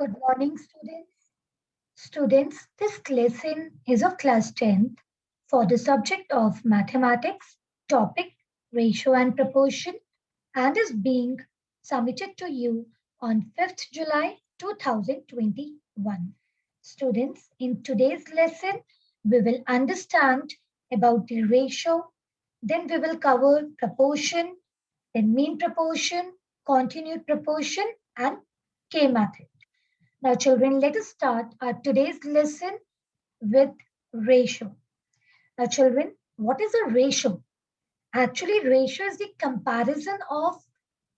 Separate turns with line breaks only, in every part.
Good morning, students. Students, this lesson is of class 10th for the subject of mathematics, topic ratio and proportion, and is being submitted to you on 5th July 2021. Students, in today's lesson, we will understand about the ratio, then we will cover proportion, then mean proportion, continued proportion, and K method. Now, children, let us start our today's lesson with ratio. Now, children, what is a ratio? Actually, ratio is the comparison of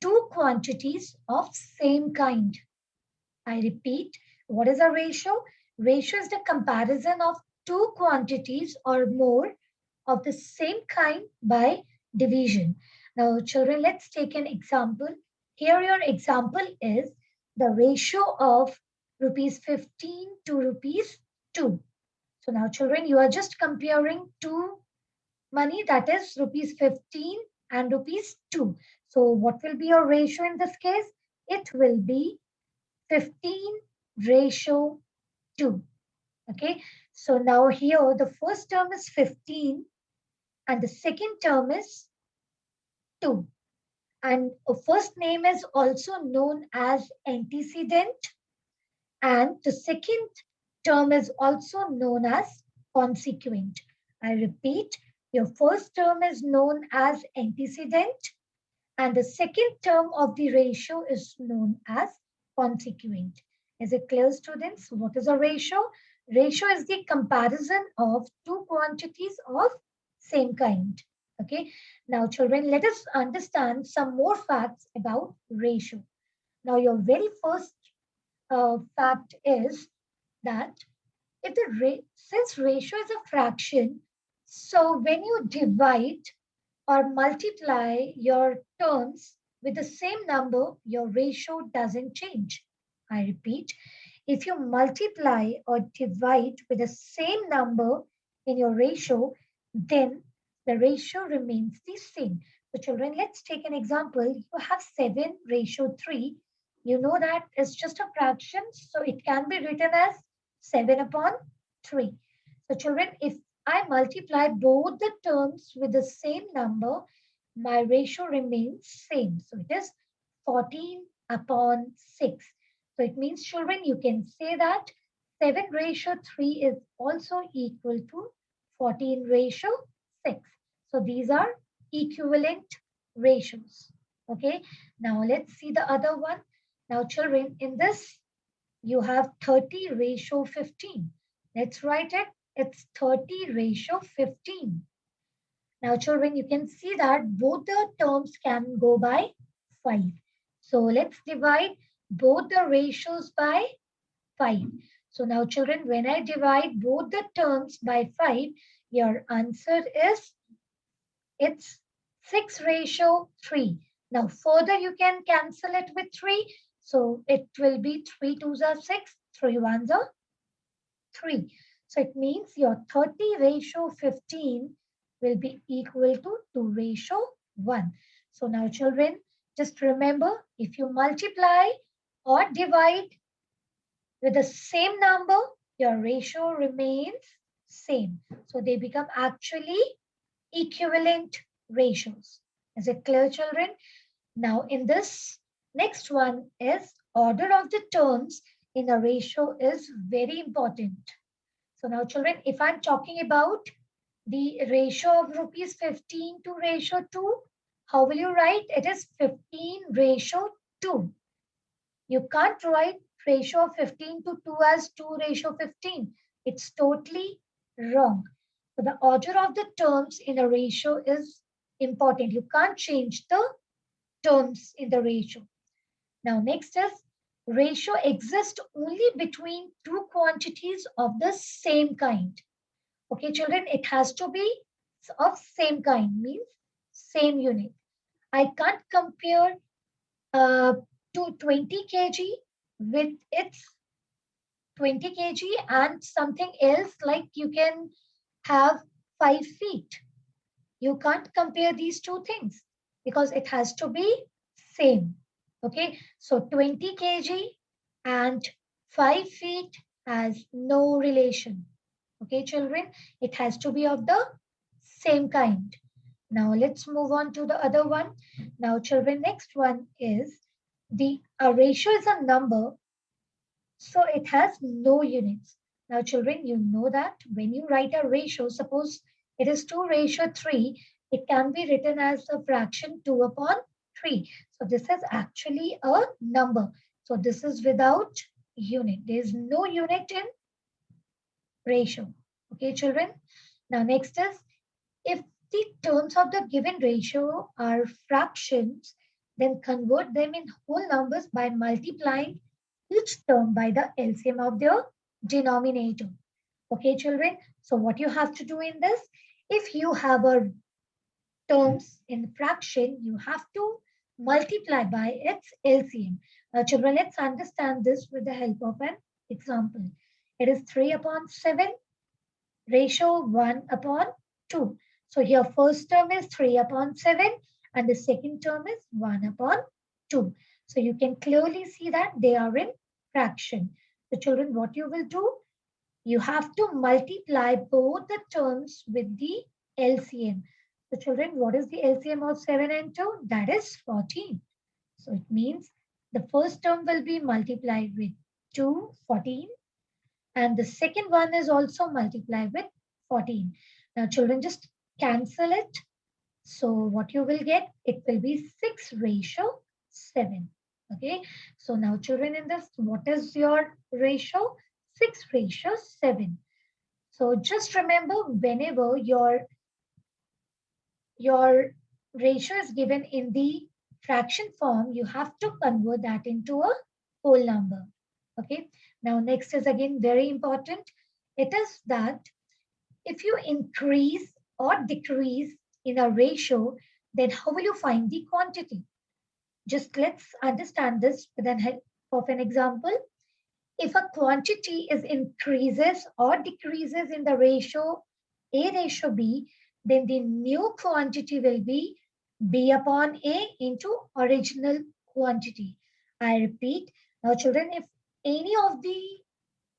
two quantities of same kind. I repeat, what is a ratio? Ratio is the comparison of two quantities or more of the same kind by division. Now, children, let's take an example. Here, your example is the ratio of rupees 15 to rupees 2. So now, children, you are just comparing two money, that is rupees 15 and rupees 2. So what will be your ratio in this case? It will be 15 ratio 2. Okay. So now here the first term is 15 and the second term is 2. And a first name is also known as antecedent, and the second term is also known as consequent. I repeat, your first term is known as antecedent, and the second term of the ratio is known as consequent. Is it clear, students? What is a ratio? Ratio is the comparison of two quantities of same kind. Okay. Now, children, let us understand some more facts about ratio. Now, your very first fact is that if since ratio is a fraction, so when you divide or multiply your terms with the same number, your ratio doesn't change. I repeat, if you multiply or divide with the same number in your ratio, then the ratio remains the same. So children, let's take an example. You have 7 ratio 3. You know that it's just a fraction, so it can be written as 7 upon 3. So children, if I multiply both the terms with the same number, my ratio remains same. So it is 14 upon 6. So it means, children, you can say that 7 ratio 3 is also equal to 14 ratio 6. So these are equivalent ratios. Okay. Now let's see the other one. Now children, in this you have 30 ratio 15. Let's write it. It's 30 ratio 15. Now children, you can see that both the terms can go by 5. So let's divide both the ratios by 5. So now children, when I divide both the terms by 5, your answer is it's 6 ratio 3. Now further you can cancel it with 3. So it will be 3 2s are 6, 3 1s are 3. So it means your 30 ratio 15 will be equal to 2 ratio 1. So now children, just remember, if you multiply or divide with the same number, your ratio remains same. So they become actually equivalent ratios. Is it clear, children? Now in this next one is order of the terms in a ratio is very important. So now children, if I'm talking about the ratio of rupees 15 to ratio 2, how will you write? It is 15 ratio 2. You can't write ratio of 15 to 2 as 2 ratio 15. It's totally wrong. So the order of the terms in a ratio is important. You can't change the terms in the ratio. Now next is ratio exists only between two quantities of the same kind. Okay, children, it has to be of same kind, means same unit. I can't compare uh, to 20 kg with its 20 kg and something else like you can have 5 feet. You can't compare these two things because it has to be same. Okay, so 20 kg and 5 feet has no relation. Okay, children, it has to be of the same kind. Now let's move on to the other one. Now, children, next one is the a ratio is a number, so it has no units. Now, children, you know that when you write a ratio, suppose it is 2 ratio 3, it can be written as a fraction 2 upon 3. So this is actually a number. So this is without unit. There is no unit in ratio. Okay, children. Now, next is if the terms of the given ratio are fractions, then convert them in whole numbers by multiplying each term by the LCM of their denominator. Okay, children? So, what you have to do in this, if you have a terms in fraction, you have to multiply by its LCM. Now, children, let's understand this with the help of an example. It is 3 upon 7 ratio 1 upon 2. So here first term is 3 upon 7 and the second term is 1 upon 2. So you can clearly see that they are in fraction. So children, what you will do? You have to multiply both the terms with the LCM. So children, what is the LCM of 7 and 2? That is 14. So it means the first term will be multiplied with 2, 14, and the second one is also multiplied with 14. Now children, just cancel it. So what you will get, it will be 6 ratio 7. Okay. So now children, in this, what is your ratio? 6 ratio 7. So just remember, whenever your ratio is given in the fraction form, you have to convert that into a whole number. Okay. Now next is again very important. It is that if you increase or decrease in a ratio, then how will you find the quantity? Just let's understand this with the help of an example. If a quantity is increases or decreases in the ratio A ratio B, then the new quantity will be B upon A into original quantity. I repeat, now children, if any of the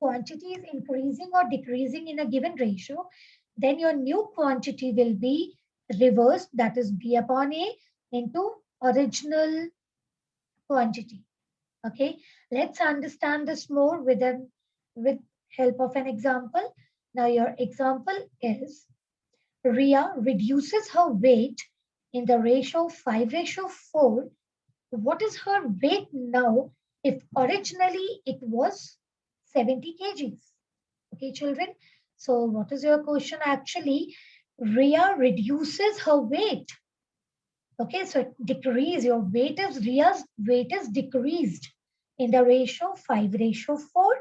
quantity is increasing or decreasing in a given ratio, then your new quantity will be reversed, that is B upon A into original quantity. Okay, let's understand this more with help of an example. Now your example is Ria reduces her weight in the ratio 5 ratio 4. What is her weight now if originally it was 70 kgs? Okay, children. So what is your question actually? Ria reduces her weight. Okay, so it decrease. Your weight is Ria's weight is decreased in the ratio 5 ratio 4.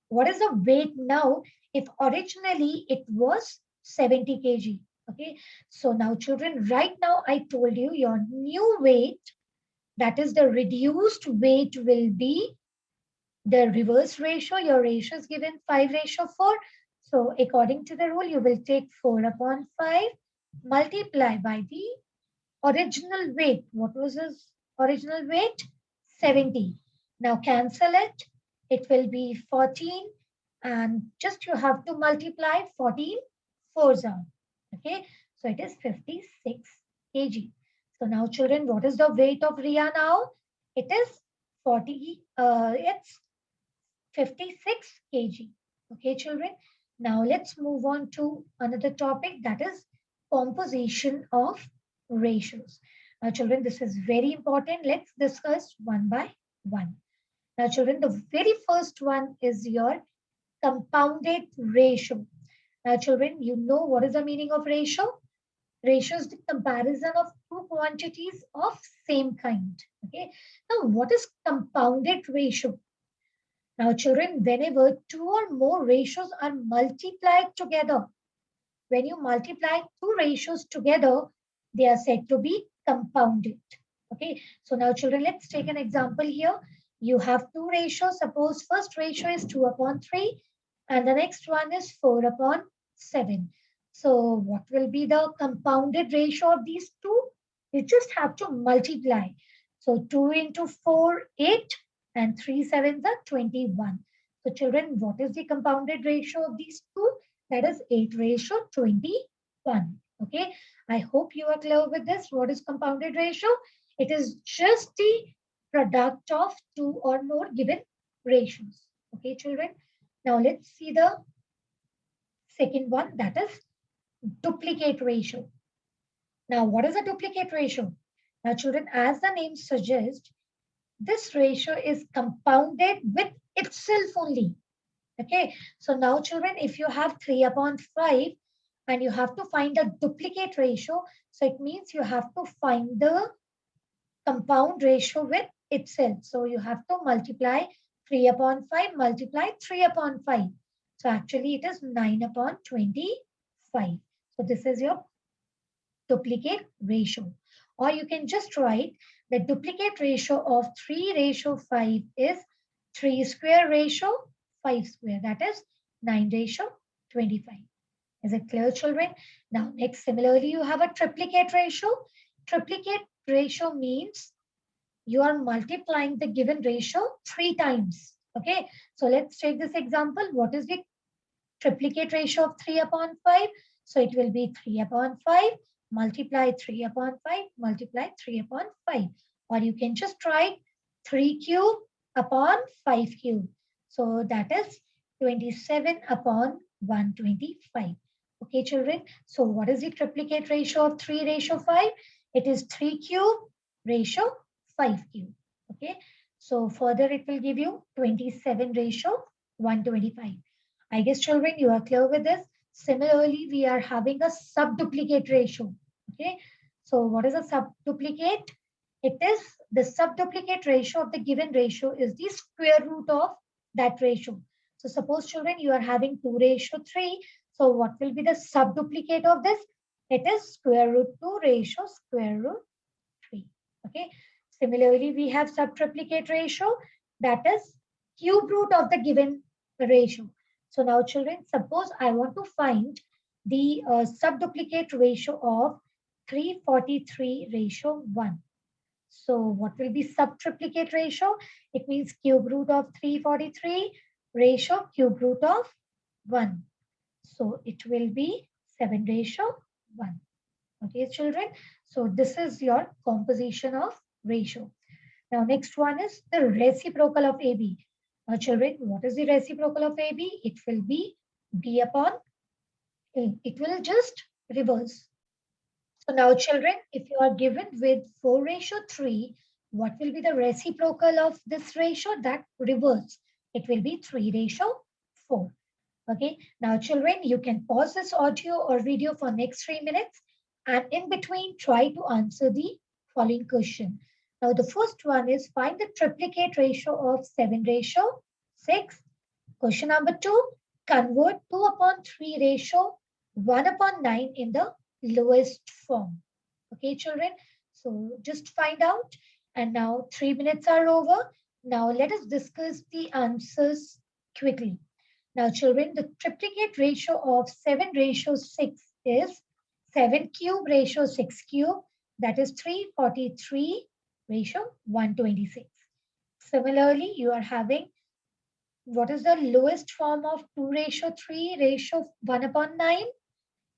What is the weight now if originally it was 70 kg? Okay, so now children, right now I told you your new weight, that is the reduced weight, will be the reverse ratio. Your ratio is given 5 ratio 4. So according to the rule, you will take 4 upon 5, multiply by the original weight. What was his original weight? 70. Now cancel it. It will be 14. And just you have to multiply 14 fours out. Okay. So it is 56 kg. So now children, what is the weight of Ria now? It is 40. It's 56 kg. Okay, children. Now let's move on to another topic, that is composition of ratios. Now, children, this is very important. Let's discuss one by one. Now, children, the very first one is your compounded ratio. Now, children, you know what is the meaning of ratio? Ratio is the comparison of two quantities of same kind. Okay. Now, what is compounded ratio? Now, children, whenever two or more ratios are multiplied together, when you multiply two ratios together, they are said to be compounded. Okay, so now children, let's take an example here. You have two ratios. Suppose first ratio is 2 upon 3 and the next one is 4 upon 7. So what will be the compounded ratio of these two? You just have to multiply. So 2 into 4, 8, and 3 sevens are 21. So children, what is the compounded ratio of these two? That is 8:21. Okay, I hope you are clear with this. What is compounded ratio? It is just the product of two or more given ratios. Okay, children. Now let's see the second one, that is duplicate ratio. Now, what is a duplicate ratio? Now, children, as the name suggests, this ratio is compounded with itself only. Okay, so now, children, if you have 3/5 and you have to find a duplicate ratio, so it means you have to find the compound ratio with itself. So you have to multiply 3/5, multiply 3/5. So actually it is 9/25. So this is your duplicate ratio. Or you can just write the duplicate ratio of 3/5 is 3 square ratio 5 square. That is 9/25. Is it clear, children? Now, next, similarly, you have a triplicate ratio. Triplicate ratio means you are multiplying the given ratio 3 times. Okay, so let's take this example. What is the triplicate ratio of 3/5? So it will be 3/5 multiply 3/5 multiply 3/5. Or you can just write 3 cube upon 5 cube. So that is 27/125. Okay, children. So what is the triplicate ratio of 3/5? It is 3 cube ratio 5 cube. Okay. So further it will give you 27/125. I guess, children, you are clear with this. Similarly, we are having a subduplicate ratio. Okay. So what is a subduplicate? It is the subduplicate ratio of the given ratio is the square root of that ratio. So suppose, children, you are having 2/3. So what will be the subduplicate of this? It is square root 2 ratio square root 3. Okay. Similarly, we have subtriplicate ratio, that is cube root of the given ratio. So now, children, suppose I want to find the subduplicate ratio of 343/1. So what will be subtriplicate ratio? It means cube root of 343 ratio cube root of 1. So it will be 7/1. Okay, children. So this is your composition of ratio. Now, next one is the reciprocal of AB. Now, children, what is the reciprocal of AB? It will be B upon A. It will just reverse. So now, children, if you are given with 4/3, what will be the reciprocal of this ratio? That reverse. It will be 3/4. Okay. Now, children, you can pause this audio or video for next 3 minutes, and in between, try to answer the following question. Now, the first one is find the triplicate ratio of 7/6. Question number 2, convert 2/3 ratio 1/9 in the lowest form. Okay, children. So just find out. And now 3 minutes are over. Now let us discuss the answers quickly. Now, children, the triplicate ratio of 7/6 is 7 cube ratio 6 cube. That is 343/126. Similarly, you are having what is the lowest form of 2/3 ratio 1/9?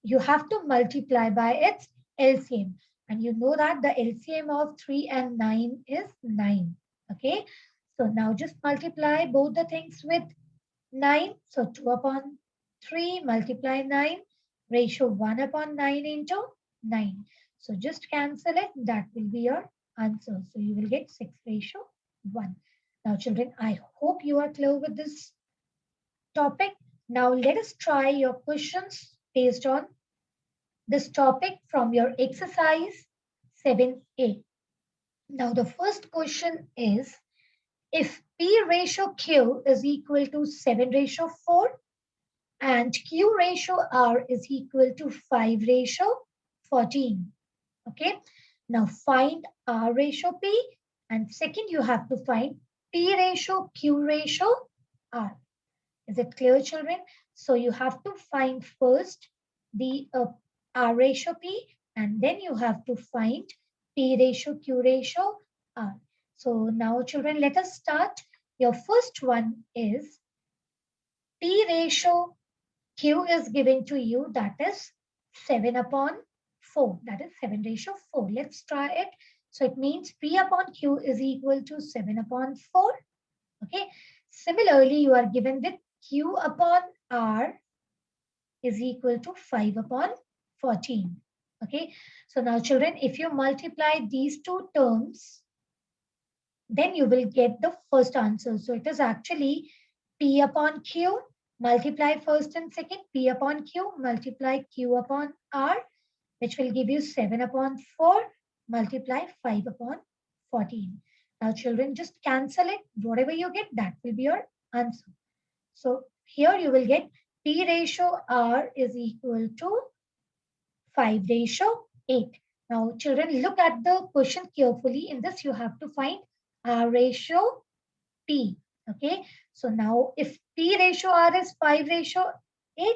You have to multiply by its LCM. And you know that the LCM of 3 and 9 is 9. Okay. So now just multiply both the things with 9. So 2/3 multiply 9 ratio 1/9 into 9. So just cancel it. That will be your answer. So you will get 6/1. Now, children, I hope you are clear with this topic. Now let us try your questions based on this topic from your exercise 7A. Now the first question is, if P ratio Q is equal to 7/4 and Q ratio R is equal to 5/14. Okay. Now find R ratio P, and second you have to find P ratio Q ratio R. Is it clear, children? So you have to find first the R ratio P, and then you have to find P ratio Q ratio R. So now, children, let us start. Your first one is P ratio Q is given to you, that is 7 upon 4. That is 7 ratio 4. Let's try it. So it means P upon Q is equal to 7 upon 4. Okay. Similarly, you are given with Q upon R is equal to 5 upon 14. Okay. So now children, if you multiply these two terms, then you will get the first answer. So it is actually P upon Q, multiply first and second, P upon Q, multiply Q upon R, which will give you 7 upon 4, multiply 5 upon 14. Now children, just cancel it. Whatever you get, that will be your answer. So here you will get P ratio R is equal to 5 ratio 8. Now children, look at the question carefully. In this, you have to find R ratio P. Okay. So now if P ratio R is 5 ratio 8,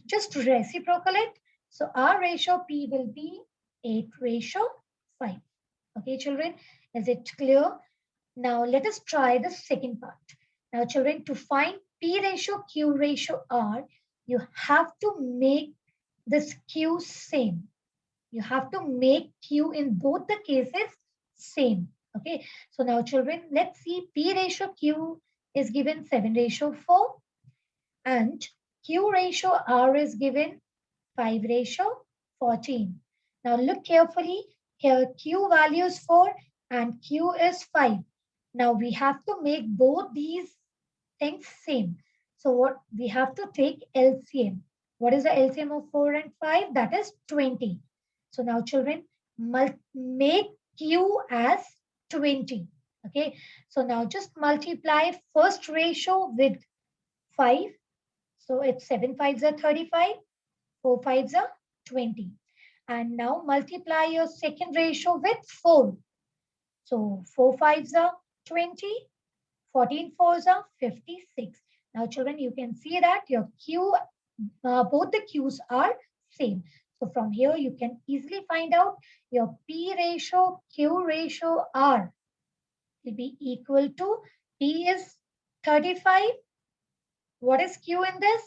just reciprocal it. So R ratio P will be 8 ratio 5. Okay, children, is it clear? Now let us try the second part. Now children, to find P ratio Q ratio R, you have to make this Q same. You have to make Q in both the cases same. Okay. So now children, let's see P ratio Q is given 7 ratio 4 and Q ratio R is given 5 ratio 14. Now look carefully. Here Q value is 4 and Q is 5. Now we have to make both these things same. So what we have to take LCM. What is the LCM of 4 and 5? That is 20. So now children, make Q as 20. Okay. So now just multiply first ratio with 5. So it's 7 5s are 35, 4 5s are 20. And now multiply your second ratio with 4. So 4 5s are 20, 14 4s are 56. Now children, you can see that your Q, both the Qs are same. So from here, you can easily find out your P ratio, Q ratio, R will be equal to P is 35. What is Q in this?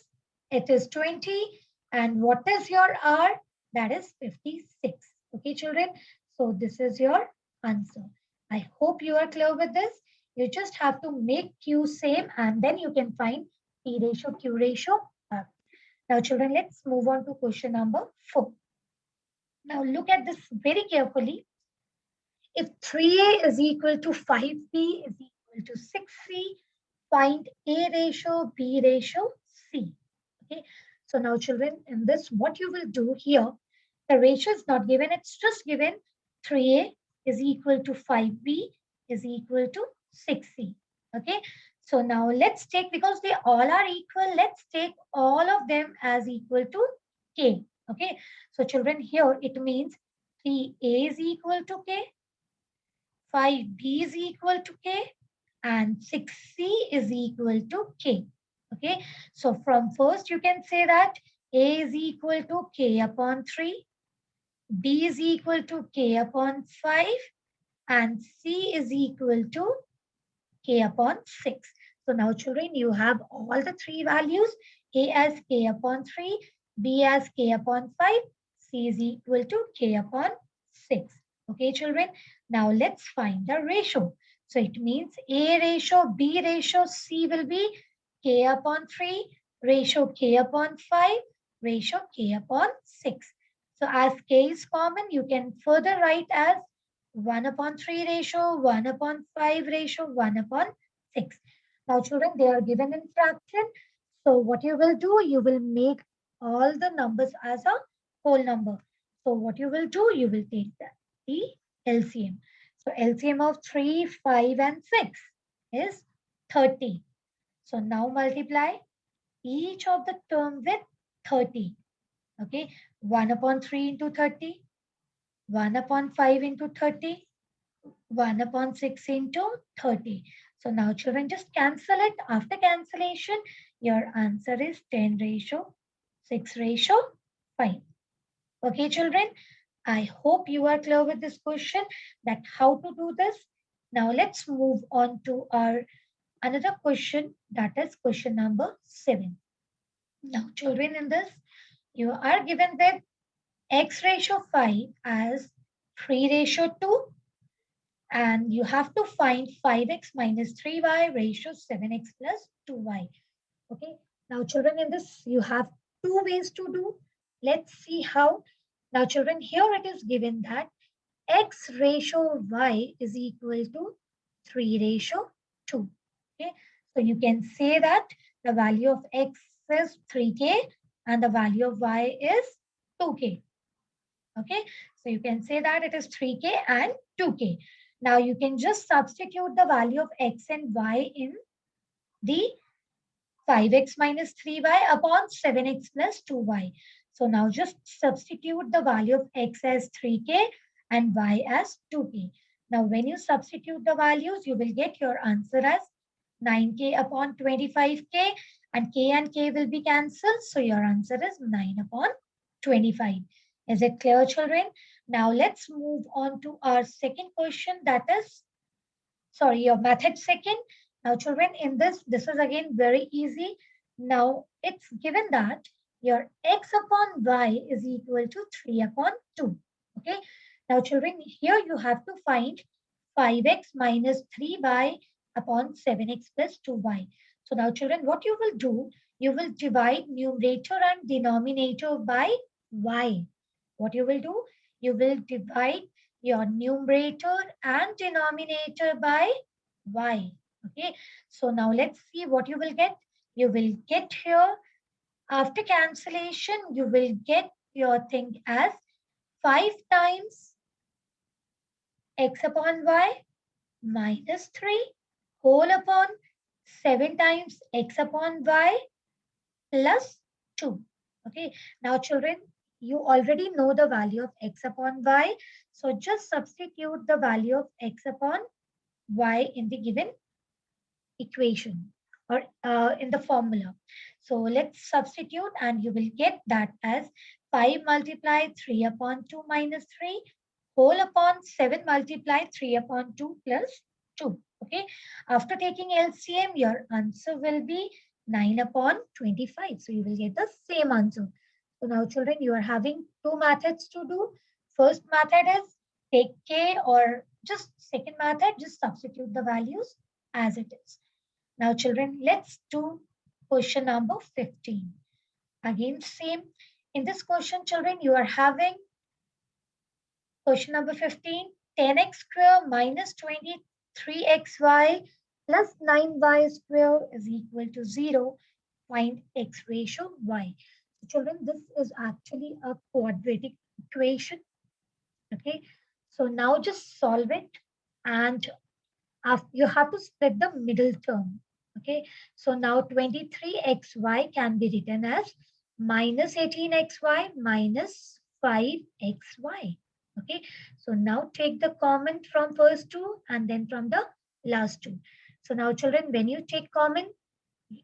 It is 20. And what is your R? That is 56. Okay, children. So this is your answer. I hope you are clear with this. You just have to make Q same and then you can find P ratio, Q ratio, R. Now, children, let's move on to question number 4. Now, look at this very carefully. If 3A is equal to 5B is equal to 6C, find A ratio, B ratio, C. Okay. So now, children, in this, what you will do here, the ratio is not given. It's just given 3A is equal to 5B is equal to 6C. Okay. So now let's take, because they all are equal, let's take all of them as equal to K. Okay. So children, here it means 3A is equal to K, 5B is equal to K, and 6C is equal to K. Okay. So from first you can say that A is equal to K upon 3, B is equal to K upon 5, and C is equal to K upon 6. So now children, you have all the three values, A as K upon 3, B as K upon 5, C is equal to K upon 6. Okay, children. Now let's find the ratio. So it means A ratio, B ratio, C will be K upon 3, ratio K upon 5, ratio K upon 6. So as K is common, you can further write as 1 upon 3 ratio, 1 upon 5 ratio, 1 upon 6. Now children, they are given in fraction. So what you will do, you will make all the numbers as a whole number. So what you will do, you will take the LCM. So LCM of 3, 5 and 6 is 30. So now multiply each of the term with 30. Okay, 1 upon 3 into 30, 1 upon 5 into 30, 1 upon 6 into 30. So now children, just cancel it. After cancellation, your answer is 10 ratio, 6 ratio, 5. Okay, children, I hope you are clear with this question that how to do this. Now let's move on to our another question, that is question number 7. Now, children, in this, you are given with x ratio 5 as 3 ratio 2, and you have to find 5x minus 3y ratio 7x plus 2y. Okay. Now, children, in this, you have two ways to do. Let's see how. Now, children, here it is given that x ratio y is equal to 3 ratio 2. Okay. So you can say that the value of x is 3k and the value of y is 2k. Okay. So you can say that it is 3k and 2k. Now you can just substitute the value of x and y in the 5x minus 3y upon 7x plus 2y. So now just substitute the value of x as 3k and y as 2k. Now when you substitute the values, you will get your answer as 9k upon 25k, and k will be cancelled. So your answer is 9 upon 25. Is it clear, children? Now let's move on to our second question, that is, sorry, your method second. Now, children, in this is again very easy. Now, it's given that your x upon y is equal to 3 upon 2. Okay. Now, children, here you have to find 5x minus 3y upon 7x plus 2y. So now, children, what you will do, you will divide numerator and denominator by y. What you will do, you will divide your numerator and denominator by y. Okay, so now let's see what you will get. You will get here, after cancellation, you will get your thing as 5 times x upon y minus 3 whole upon 7 times x upon y plus 2. Okay, now children, you already know the value of x upon y. So just substitute the value of x upon y in the given equation or in the formula. So let's substitute and you will get that as 5 multiplied 3 upon 2 minus 3 whole upon 7 multiplied 3 upon 2 plus 2. Okay. After taking LCM, your answer will be 9 upon 25. So you will get the same answer. So now children, you are having two methods to do. First method is take K, or just second method, just substitute the values as it is. Now children, let's do question number 15. Again, same. In this question, children, you are having question number 15, 10x square minus 23xy plus 9y square is equal to 0. Find x ratio y. So children, this is actually a quadratic equation. Okay, so now just solve it, and you have to split the middle term. Okay, so now 23xy can be written as minus 18xy minus 5xy. Okay, so now take the common from first two and then from the last two. So now children, when you take common,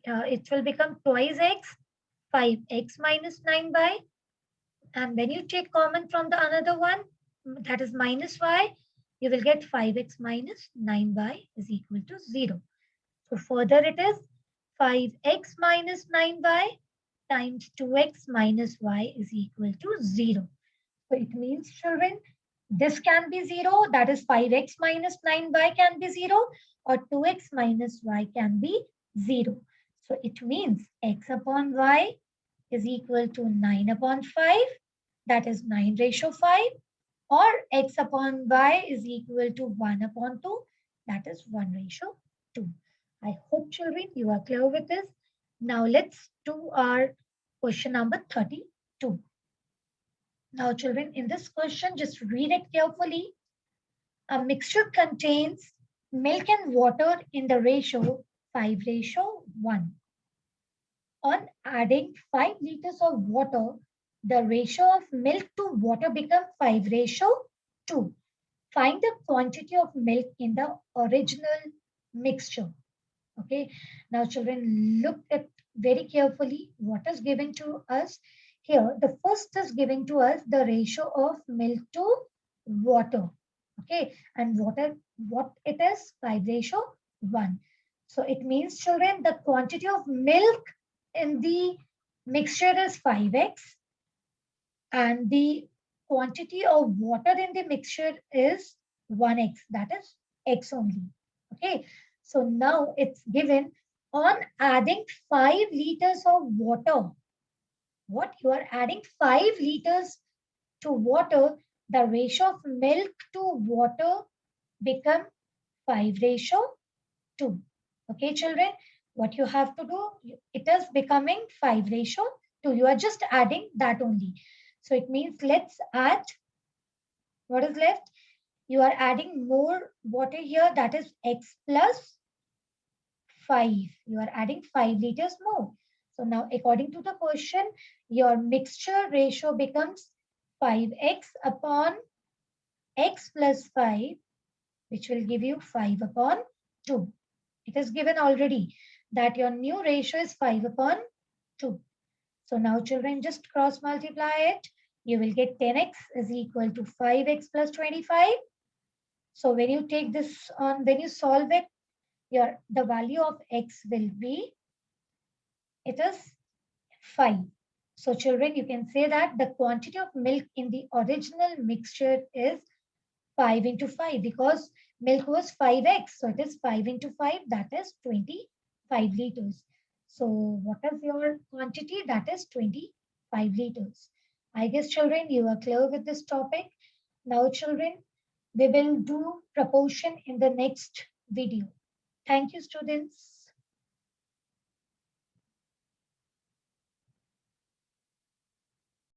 it will become twice x, 5x minus 9y. And when you take common from the another one, that is minus y, you will get 5x minus 9y is equal to 0. So further it is 5x minus 9y times 2x minus y is equal to 0. So it means, children, this can be 0, that is 5x minus 9y can be 0, or 2x minus y can be 0. So it means x upon y is equal to 9 upon 5, that is 9 ratio 5, or x upon y is equal to 1 upon 2, that is 1 ratio 2. I hope, children, you are clear with this. Now let's do our question number 32. Now, children, in this question, just read it carefully. A mixture contains milk and water in the ratio 5 ratio 1. On adding 5 liters of water, the ratio of milk to water becomes 5 ratio 2. Find the quantity of milk in the original mixture. Okay. Now, children, look at very carefully what is given to us. Here, the first is giving to us the ratio of milk to water. Okay. And what it is? 5 ratio 1. So it means, children, the quantity of milk in the mixture is 5x, and the quantity of water in the mixture is 1x, that is x only. Okay, so now it's given on adding 5 liters of water. What? You are adding 5 liters to water, the ratio of milk to water become 5 ratio 2. Okay, children, what you have to do, it is becoming 5 ratio 2. You are just adding that only. So it means let's add what is left. You are adding more water here, that is x plus 5. You are adding 5 liters more. So now, according to the question, your mixture ratio becomes 5x upon x plus 5, which will give you 5 upon 2. It is given already that your new ratio is 5 upon 2. So now, children, just cross multiply it. You will get 10x is equal to 5x plus 25. So when you take this on, when you solve it, the value of x will be, it is 5. So children, you can say that the quantity of milk in the original mixture is 5 into 5 because milk was 5x. So it is 5 into 5, that is 25 liters. So what is your quantity? That is 25 liters. I guess, children, you are clear with this topic. Now, children, we will do proportion in the next video. Thank you, students.